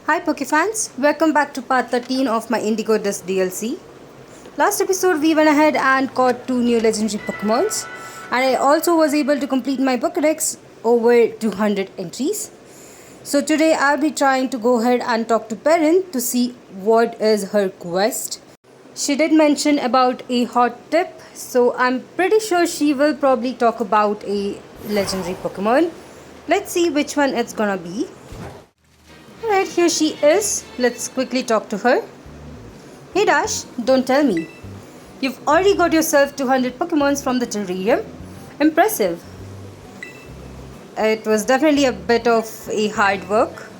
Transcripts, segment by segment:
Hi Pokefans, welcome back to part 13 of my Indigo Disk DLC. Last episode we went ahead and caught 2 new legendary Pokemons, and I also was able to complete my Pokédex over 200 entries. So today I'll be trying to go ahead and talk to Perrin to see what is her quest. She did mention about a hot tip, so I'm pretty sure she will probably talk about a legendary Pokemon. Let's see which one it's gonna be. Alright, here she is. Let's quickly talk to her. Hey Dash, don't tell me. You've already got yourself 200 Pokemons from the terrarium. Impressive. It was definitely a bit of a hard work.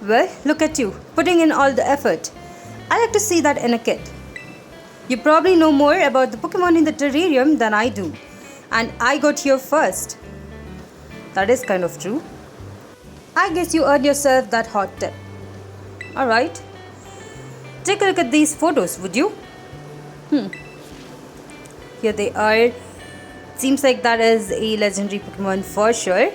Well, look at you, putting in all the effort. I like to see that in a kid. You probably know more about the Pokemon in the terrarium than I do. And I got here first. That is kind of true. I guess you earned yourself that hot tip. Alright. Take a look at these photos, would you? Here they are. Seems like that is a legendary Pokemon for sure.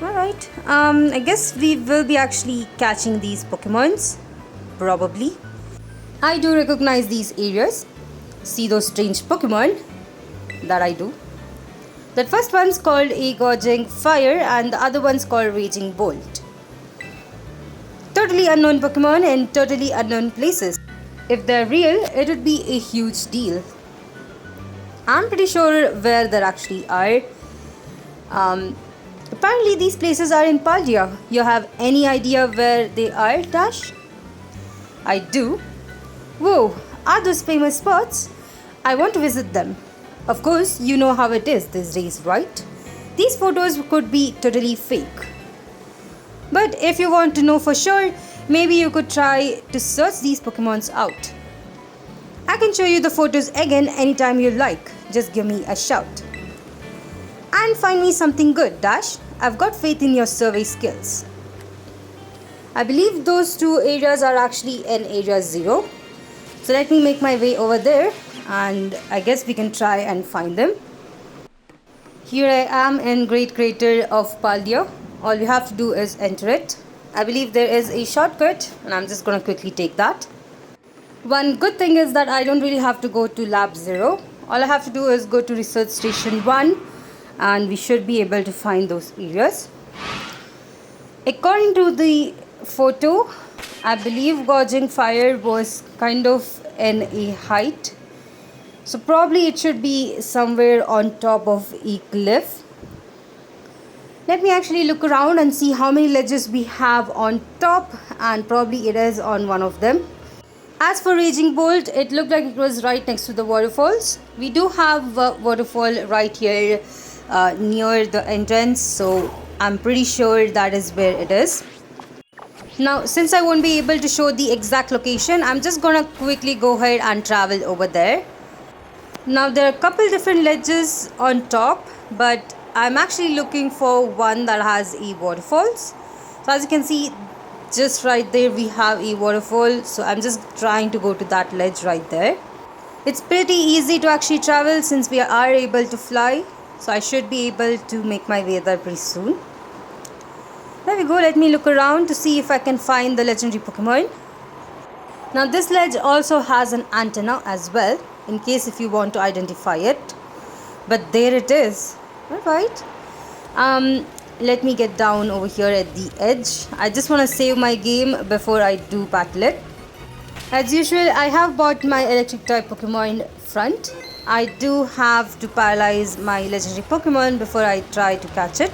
Alright. I guess we will be actually catching these Pokemons. Probably. I do recognize these areas. See those strange Pokemon? That I do. That first one's called a Gorging Fire and the other one's called Raging Bolt. Totally unknown Pokemon in totally unknown places. If they're real, it would be a huge deal. I'm pretty sure where they actually are. Apparently these places are in Paldea. You have any idea where they are, Dash? I do. Whoa, are those famous spots? I want to visit them. Of course, you know how it is these days, right? These photos could be totally fake. But if you want to know for sure, maybe you could try to search these Pokemons out. I can show you the photos again anytime you like. Just give me a shout. And find me something good, Dash. I've got faith in your survey skills. I believe those two areas are actually in Area 0. So let me make my way over there. And I guess we can try and find them. Here I am in Great Crater of Paldea. All you have to do is enter it. I believe there is a shortcut and I'm just going to quickly take that. One good thing is that I don't really have to go to Lab 0. All I have to do is go to Research Station 1 and we should be able to find those areas. According to the photo, I believe Gorging Fire was kind of in a height. So probably it should be somewhere on top of a cliff. Let me actually look around and see how many ledges we have on top, and probably it is on one of them. As for Raging Bolt, it looked like it was right next to the waterfalls. We do have a waterfall right here near the entrance, so I'm pretty sure that is where it is. Now, since I won't be able to show the exact location, I'm just gonna quickly go ahead and travel over there. Now there are a couple different ledges on top, but I'm actually looking for one that has a waterfalls. So as you can see, just right there we have a waterfall. So I'm just trying to go to that ledge right there. It's pretty easy to actually travel since we are able to fly. So I should be able to make my way there pretty soon. There we go. Let me look around to see if I can find the legendary Pokemon. Now this ledge also has an antenna as well, in case if you want to identify it. But there it is. Alright. Let me get down over here at the edge. I just want to save my game before I do battle it. As usual, I have bought my electric type Pokemon front. I do have to paralyze my legendary Pokemon before I try to catch it.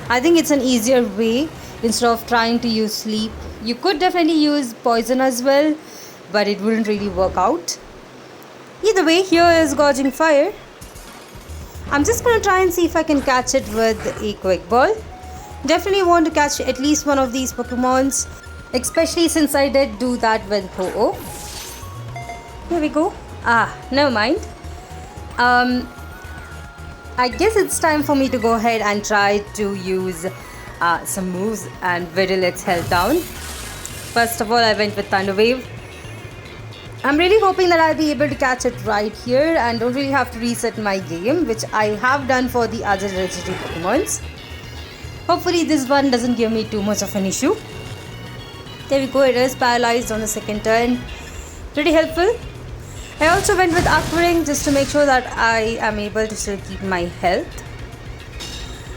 I think it's an easier way instead of trying to use sleep. You could definitely use poison as well, but it wouldn't really work out. Either way, here is Gorging Fire. I'm just going to try and see if I can catch it with a quick ball. Definitely want to catch at least one of these Pokemons, especially since I did do that with Ho-Oh. Here we go. Never mind. I guess it's time for me to go ahead and try to use some moves and whittle its health down. First of all, I went with Thunder Wave. I'm really hoping that I'll be able to catch it right here and don't really have to reset my game, which I have done for the other legendary Pokemons. Hopefully this one doesn't give me too much of an issue. There we go, it is paralyzed on the second turn. Pretty helpful. I also went with Aquaring just to make sure that I am able to still keep my health.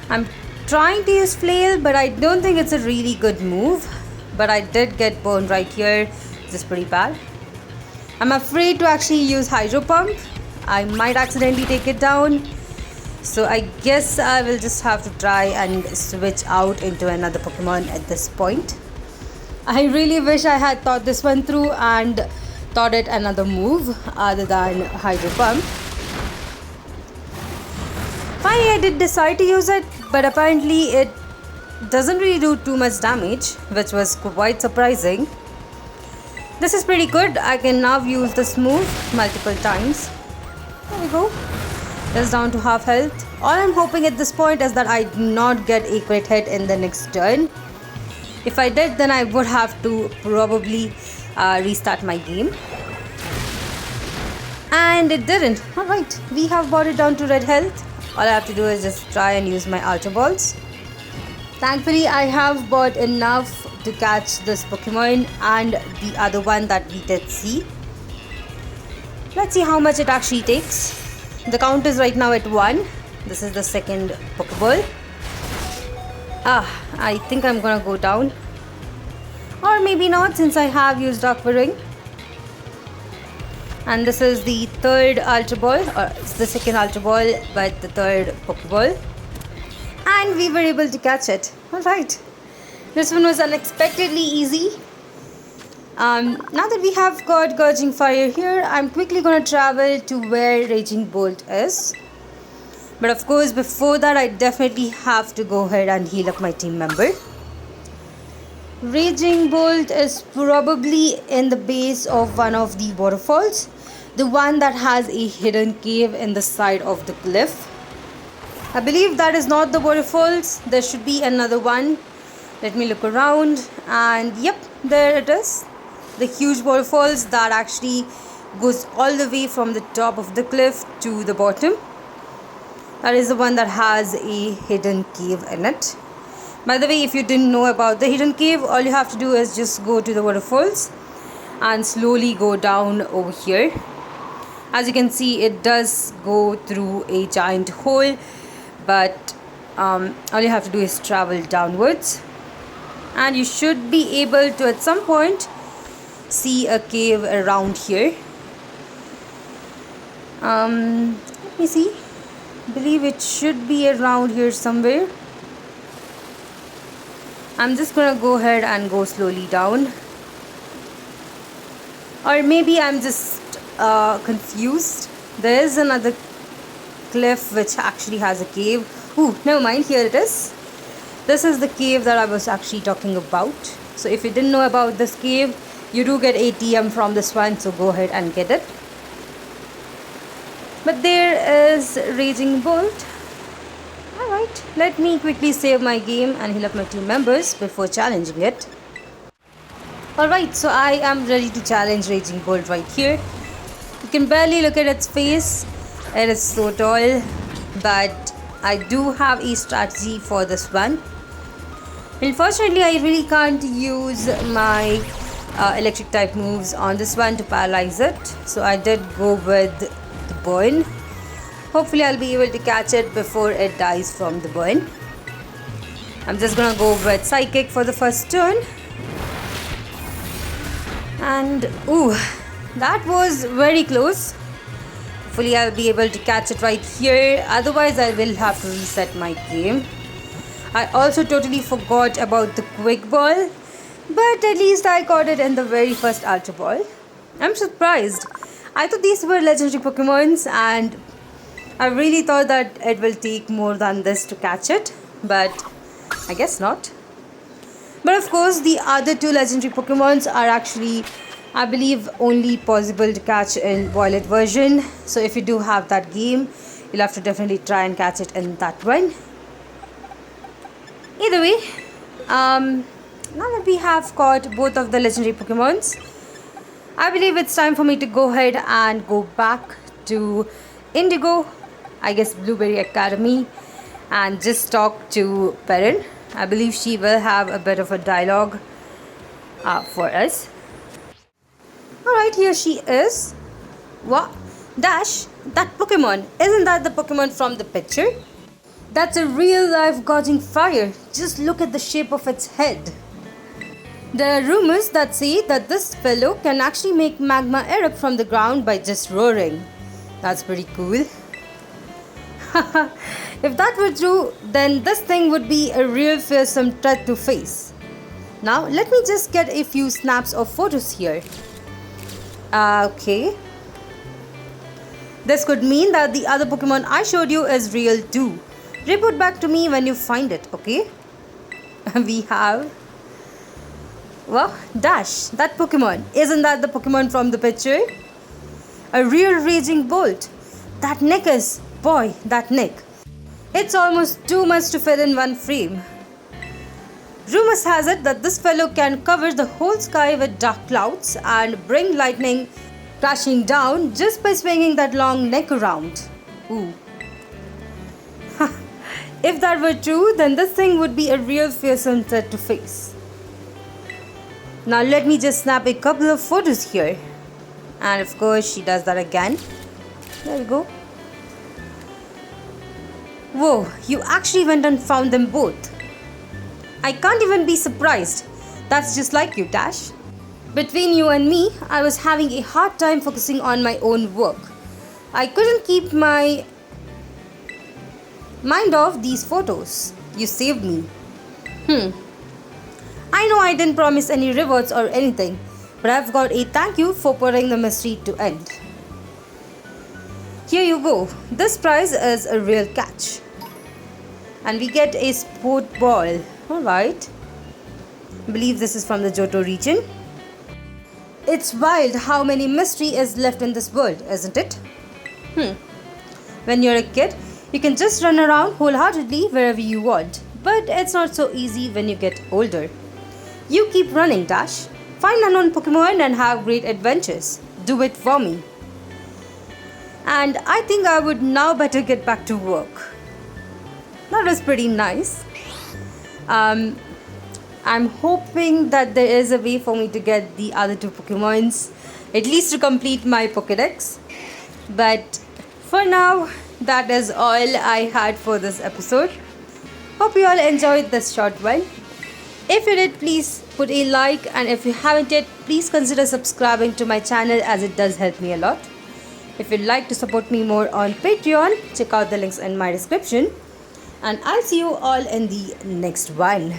I'm trying to use Flail, but I don't think it's a really good move. But I did get burned right here. This is pretty bad. I'm afraid to actually use Hydro Pump. I might accidentally take it down. So I guess I will just have to try and switch out into another Pokemon at this point. I really wish I had thought this one through and thought it another move other than Hydro Pump. Finally, I did decide to use it, but apparently it doesn't really do too much damage, which was quite surprising. This is pretty good. I can now use this move multiple times. There we go. That's down to half health. All I'm hoping at this point is that I do not get a crit hit in the next turn. If I did, then I would have to probably restart my game. And it didn't. Alright, we have brought it down to red health. All I have to do is just try and use my Ultra Balls. Thankfully, I have bought enough to catch this Pokemon and the other one that we did see. Let's see how much it actually takes. The count is right now at 1. This is the second Pokeball. I think I'm gonna go down. Or maybe not, since I have used Aqua Ring. And this is the third Ultra Ball, or it's the second Ultra Ball, but the third Pokeball. And we were able to catch it. Alright. This one was unexpectedly easy. Now that we have got Gurging Fire here, I'm quickly going to travel to where Raging Bolt is. But of course, before that, I definitely have to go ahead and heal up my team member. Raging Bolt is probably in the base of one of the waterfalls. The one that has a hidden cave in the side of the cliff. I believe that is not the waterfalls. There should be another one. Let me look around. And yep, there it is. The huge waterfalls that actually goes all the way from the top of the cliff to the bottom. That is the one that has a hidden cave in it. By the way, if you didn't know about the hidden cave, all you have to do is just go to the waterfalls and slowly go down over here. As you can see, it does go through a giant hole, but all you have to do is travel downwards. And you should be able to at some point see a cave around here. Let me see. I believe it should be around here somewhere. I'm just gonna go ahead and go slowly down. Or maybe I'm just confused. There is another cliff which actually has a cave. Ooh, never mind, here it is. This is the cave that I was actually talking about. So if you didn't know about this cave, you do get ATM from this one, so go ahead and get it. But there is Raging Bolt. Alright, let me quickly save my game and heal up my team members before challenging it. Alright, so I am ready to challenge Raging Bolt right here. You can barely look at its face. It is so tall. But I do have a strategy for this one. Unfortunately, I really can't use my electric type moves on this one to paralyze it. So I did go with the burn. Hopefully I'll be able to catch it before it dies from the burn. I'm just gonna go with Psychic for the first turn. And ooh, that was very close. Hopefully I'll be able to catch it right here. Otherwise I will have to reset my game. I also totally forgot about the Quick Ball. But at least I caught it in the very first Ultra Ball. I'm surprised. I thought these were legendary Pokemons and I really thought that it will take more than this to catch it. But I guess not. But of course the other two legendary Pokemons are actually, I believe, only possible to catch in Violet version. So if you do have that game, you'll have to definitely try and catch it in that one. Either way, now that we have caught both of the legendary Pokemons, I believe it's time for me to go ahead and go back to Indigo, I guess Blueberry Academy, and just talk to Perrin. I believe she will have a bit of a dialogue for us. Alright, here she is. What? Dash, that Pokemon, isn't that the Pokemon from the picture? That's a real life gorging fire. Just look at the shape of its head. There are rumors that say that this fellow can actually make magma erupt from the ground by just roaring. That's pretty cool. If that were true, then this thing would be a real fearsome threat to face. Now, let me just get a few snaps of photos here. Okay. This could mean that the other Pokemon I showed you is real too. Report back to me when you find it, okay? We have... Well, Dash, that Pokemon. Isn't that the Pokemon from the picture? A real raging bolt. That neck is... Boy, that neck. It's almost too much to fit in one frame. Rumors has it that this fellow can cover the whole sky with dark clouds and bring lightning crashing down just by swinging that long neck around. Ooh. If that were true, then this thing would be a real fearsome threat to face. Now let me just snap a couple of photos here. And of course she does that again. There we go. Whoa, you actually went and found them both. I can't even be surprised. That's just like you, Dash. Between you and me, I was having a hard time focusing on my own work. I couldn't keep my mind off these photos. You saved me. I know I didn't promise any rewards or anything, but I've got a thank you for putting the mystery to end. Here you go. This prize is a real catch. And we get a sport ball. Alright. I believe this is from the Johto region. It's wild how many mystery is left in this world, isn't it? When you're a kid, you can just run around wholeheartedly wherever you want. But it's not so easy when you get older. You keep running, Dash. Find unknown Pokemon and have great adventures. Do it for me. And I think I would now better get back to work. That was pretty nice. I'm hoping that there is a way for me to get the other two Pokemons, at least to complete my Pokédex. But for now, that is all I had for this episode. Hope you all enjoyed this short one. If you did, please put a like, and if you haven't yet, please consider subscribing to my channel as it does help me a lot. If you'd like to support me more on Patreon, check out the links in my description. And I'll see you all in the next one.